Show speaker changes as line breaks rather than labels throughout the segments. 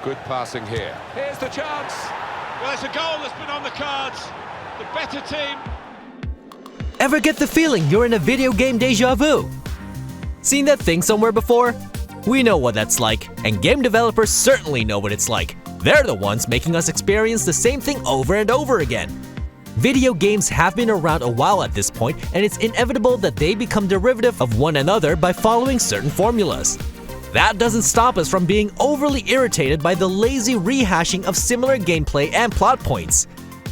Good passing here. Here's the chance. Well, it's a goal that's been on the cards. The better team.
Ever get the feeling you're in a video game deja vu? Seen that thing somewhere before? We know what that's like, and game developers certainly know what it's like. They're the ones making us experience the same thing over and over again. Video games have been around a while at this point, and it's inevitable that they become derivative of one another by following certain formulas. That doesn't stop us from being overly irritated by the lazy rehashing of similar gameplay and plot points.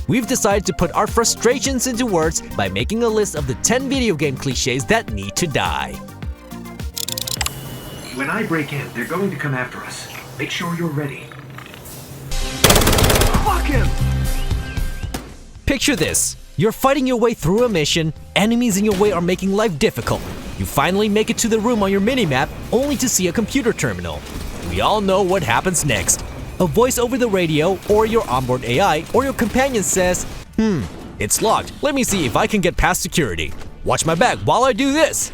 We've decided to put our frustrations into words by making a list of the 10 video game cliches that need to die.
When I break in, they're going to come after us. Make sure you're ready. Fuck him!
Picture this. You're fighting your way through a mission, enemies in your way are making life difficult. You finally make it to the room on your minimap, only to see a computer terminal. We all know what happens next. A voice over the radio, or your onboard AI, or your companion says, it's locked, let me see if I can get past security. Watch my back while I do this.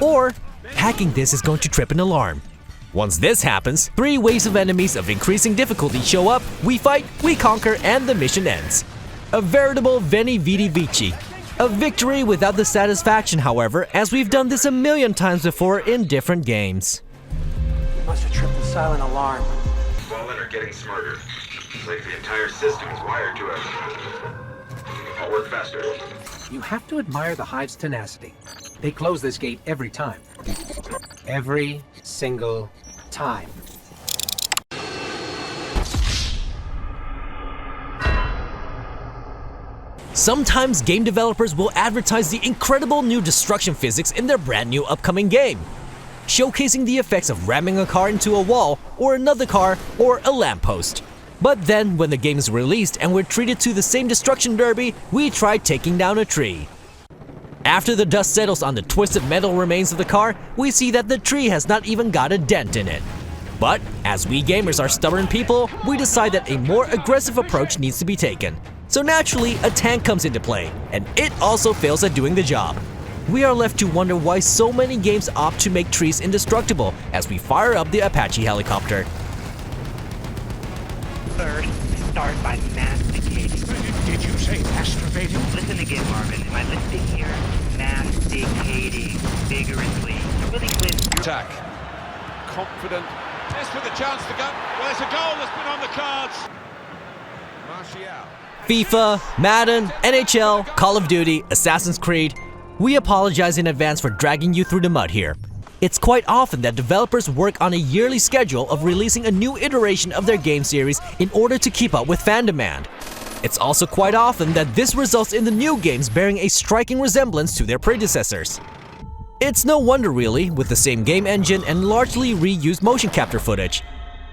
Or, hacking this is going to trip an alarm. Once this happens, 3 waves of enemies of increasing difficulty show up, we fight, we conquer, and the mission ends. A veritable Veni Vidi Vici. A victory without the satisfaction, however, as we've done this a million times before in different games.
You must have tripped the silent alarm.
Fallen are getting smarter. Like the entire system is wired to it. I'll work faster.
You have to admire the Hive's tenacity. They close this gate every time. Every single time.
Sometimes game developers will advertise the incredible new destruction physics in their brand new upcoming game, showcasing the effects of ramming a car into a wall, or another car, or a lamppost. But then, when the game is released and we're treated to the same destruction derby, we try taking down a tree. After the dust settles on the twisted metal remains of the car, we see that the tree has not even got a dent in it. But, as we gamers are stubborn people, we decide that a more aggressive approach needs to be taken. So naturally, a tank comes into play, and it also fails at doing the job. We are left to wonder why so many games opt to make trees indestructible as we fire up the Apache helicopter.
First, start by masticating.
Did you say masturbating?
Listen again, Marvin. Am I listening here? Masticating vigorously to really cleanse your...
Attack. Confident. This with a chance to go. Well, it's a goal that's been on the cards. Martial.
FIFA, Madden, NHL, Call of Duty, Assassin's Creed. We apologize in advance for dragging you through the mud here. It's quite often that developers work on a yearly schedule of releasing a new iteration of their game series in order to keep up with fan demand. It's also quite often that this results in the new games bearing a striking resemblance to their predecessors. It's no wonder really, with the same game engine and largely reused motion capture footage.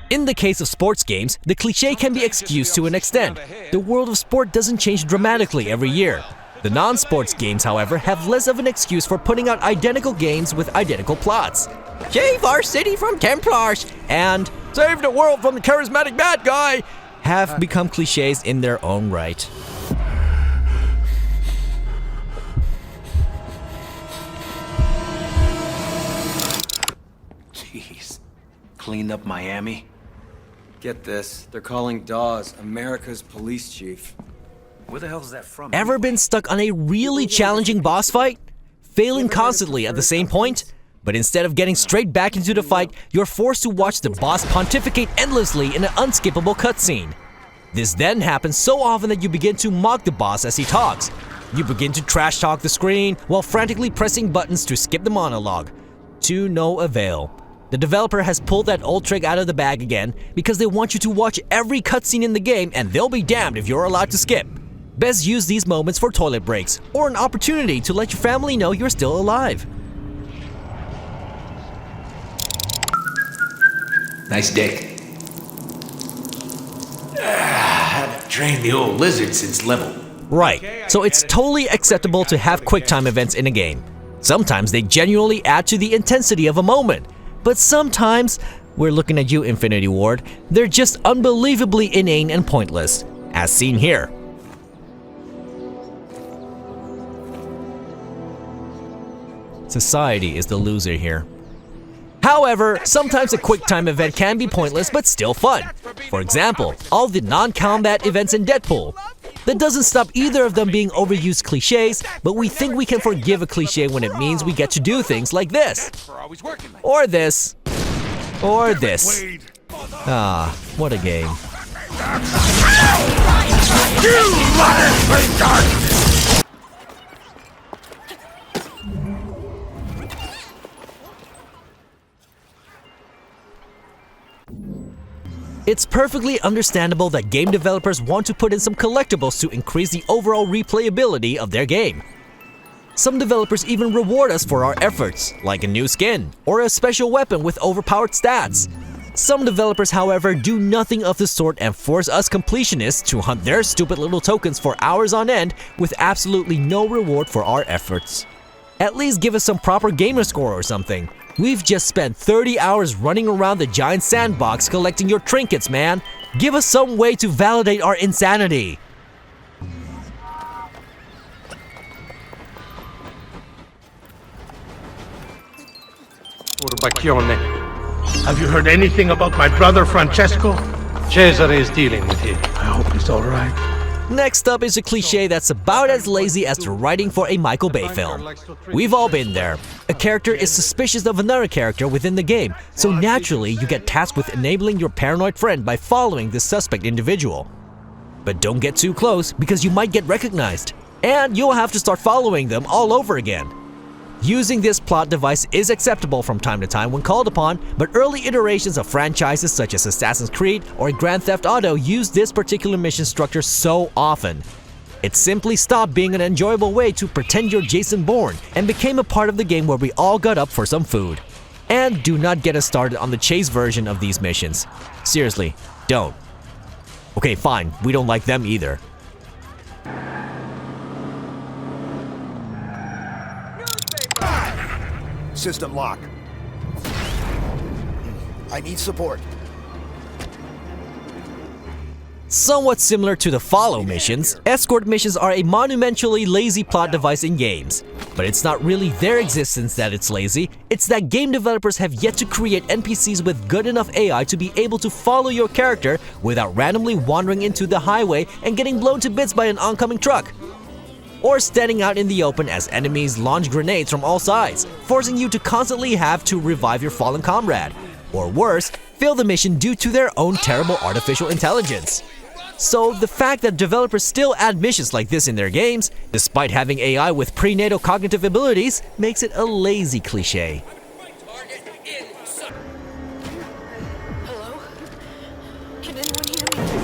In the case of sports games, the cliché can be excused to an extent. The world of sport doesn't change dramatically every year. The non-sports games, however, have less of an excuse for putting out identical games with identical plots. Save our city from Templars and save the world from the charismatic bad guy have become clichés in their own right.
Jeez. Cleaned up Miami? Get this, they're calling Dawes America's police chief. Where the hell is that from?
Ever been stuck on a really challenging boss fight? Failing constantly at the same point? But instead of getting straight back into the fight, you're forced to watch the boss pontificate endlessly in an unskippable cutscene. This then happens so often that you begin to mock the boss as he talks. You begin to trash talk the screen while frantically pressing buttons to skip the monologue. To no avail. The developer has pulled that old trick out of the bag again because they want you to watch every cutscene in the game and they'll be damned if you're allowed to skip. Best use these moments for toilet breaks or an opportunity to let your family know you're still alive.
Nice dick. Haven't trained the old lizard since level.
Right, so it's totally acceptable to have quicktime events in a game. Sometimes they genuinely add to the intensity of a moment. But sometimes, we're looking at you, Infinity Ward, they're just unbelievably inane and pointless, as seen here. Society is the loser here. However, sometimes a quicktime event can be pointless but still fun. For example, all the non-combat events in Deadpool. That doesn't stop either of them being overused cliches, but we think we can forgive a cliche when it means we get to do things like this. Or this. Or this. Ah, what a game. It's perfectly understandable that game developers want to put in some collectibles to increase the overall replayability of their game. Some developers even reward us for our efforts, like a new skin or a special weapon with overpowered stats. Some developers, however, do nothing of the sort and force us completionists to hunt their stupid little tokens for hours on end with absolutely no reward for our efforts. At least give us some proper gamer score or something. We've just spent 30 hours running around the giant sandbox collecting your trinkets, man. Give us some way to validate our insanity.
Urbacchione. Have you heard anything about my brother Francesco? Cesare is dealing with him. I hope he's all right.
Next up is a cliche that's about as lazy as the writing for a Michael Bay film. We've all been there. A character is suspicious of another character within the game, so naturally you get tasked with enabling your paranoid friend by following the suspect individual. But don't get too close because you might get recognized, and you'll have to start following them all over again. Using this plot device is acceptable from time to time when called upon, but early iterations of franchises such as Assassin's Creed or Grand Theft Auto use this particular mission structure so often. It simply stopped being an enjoyable way to pretend you're Jason Bourne and became a part of the game where we all got up for some food. And do not get us started on the chase version of these missions. Seriously, don't. Okay, fine, we don't like them either.
System lock. I need support.
Somewhat similar to the follow missions, escort missions are a monumentally lazy plot device in games. But it's not really their existence that it's lazy, it's that game developers have yet to create NPCs with good enough AI to be able to follow your character without randomly wandering into the highway and getting blown to bits by an oncoming truck. Or standing out in the open as enemies launch grenades from all sides, forcing you to constantly have to revive your fallen comrade. Or worse, fail the mission due to their own terrible artificial intelligence. So the fact that developers still add missions like this in their games, despite having AI with prenatal cognitive abilities, makes it a lazy cliche.
Hello? Can anyone hear me?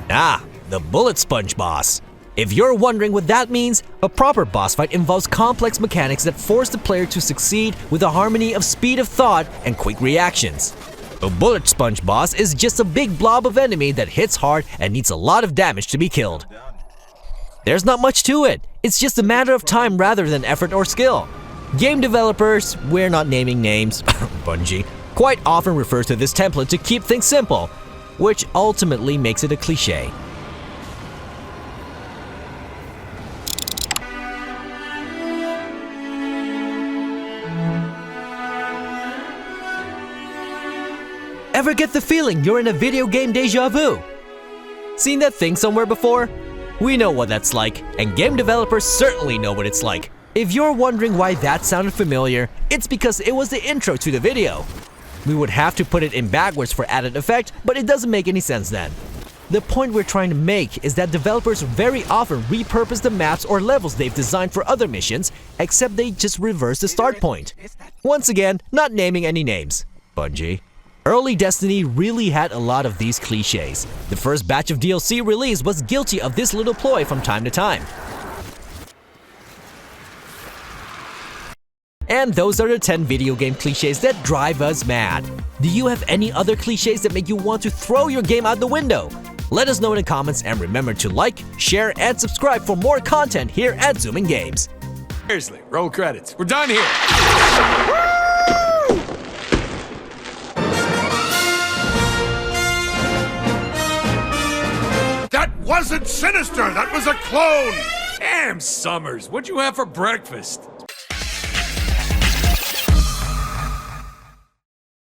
Ah, the bullet sponge boss. If you're wondering what that means, a proper boss fight involves complex mechanics that force the player to succeed with a harmony of speed of thought and quick reactions. A bullet sponge boss is just a big blob of enemy that hits hard and needs a lot of damage to be killed. There's not much to it, it's just a matter of time rather than effort or skill. Game developers, we're not naming names, Bungie, quite often refers to this template to keep things simple, which ultimately makes it a cliche. Ever get the feeling you're in a video game deja vu? Seen that thing somewhere before? We know what that's like, and game developers certainly know what it's like. If you're wondering why that sounded familiar, it's because it was the intro to the video. We would have to put it in backwards for added effect, but it doesn't make any sense then. The point we're trying to make is that developers very often repurpose the maps or levels they've designed for other missions, except they just reverse the start point. Once again, not naming any names. Bungie. Early Destiny really had a lot of these cliches. The first batch of DLC released was guilty of this little ploy from time to time. And those are the 10 video game cliches that drive us mad. Do you have any other cliches that make you want to throw your game out the window? Let us know in the comments and remember to like, share, and subscribe for more content here at ZoominGames.
Seriously, roll credits. We're done here.
That wasn't Sinister! That was a clone!
Damn, Summers, what'd you have for breakfast?